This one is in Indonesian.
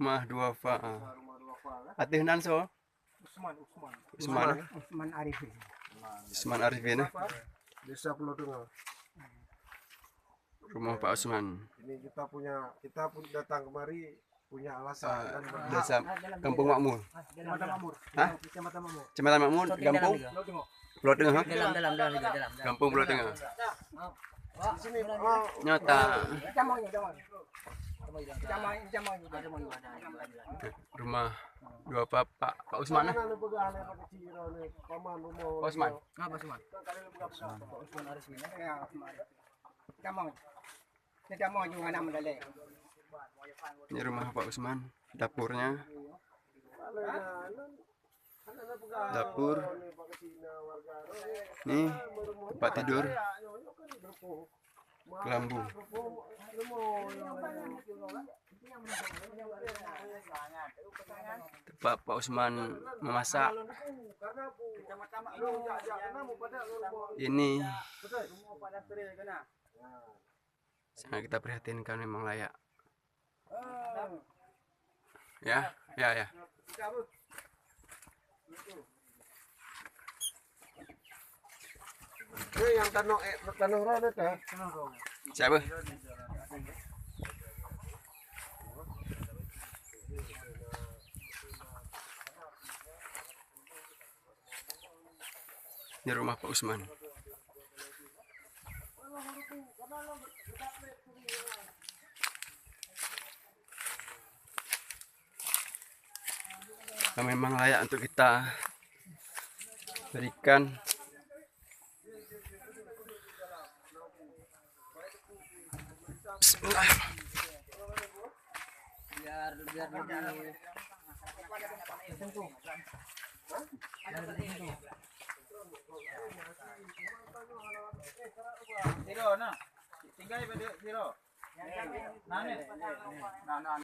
Rumah duafa. Atihnan so. Usman Arifin. Usman Arifin. Desa Pulau Tengah. Rumah Pak Usman. Ini kita pun datang kemari punya alasan kan. Desa Kampung Makmur. Kecamatan Makmur. Hah? Kecamatan Makmur. Kecamatan Makmur, Kampung Pulau Tengah. Ha? Dalam. Kampung Pulau Tengah. Di sini Nyata rumah duafa Pak Usman. Mana lu pegang pakai ciro nih paman rumah. Pak Usman. Apa semua? Usman Arifin. Ya, Usman. Kecamatan juga nama dalek. Ini rumah Pak Usman. Dapurnya. Dapur. Nih tempat tidur. Kelambu. Tempat Pak Usman memasak. Ini sangat kita prihatinkan, memang layak. Ya. Ini yang tanah rana kah? Siapa? Ini rumah Pak Usman. Memang layak untuk kita berikan. Bismillah. Biar lebih Tiro, nah. Tinggal pada Tiro. Nah.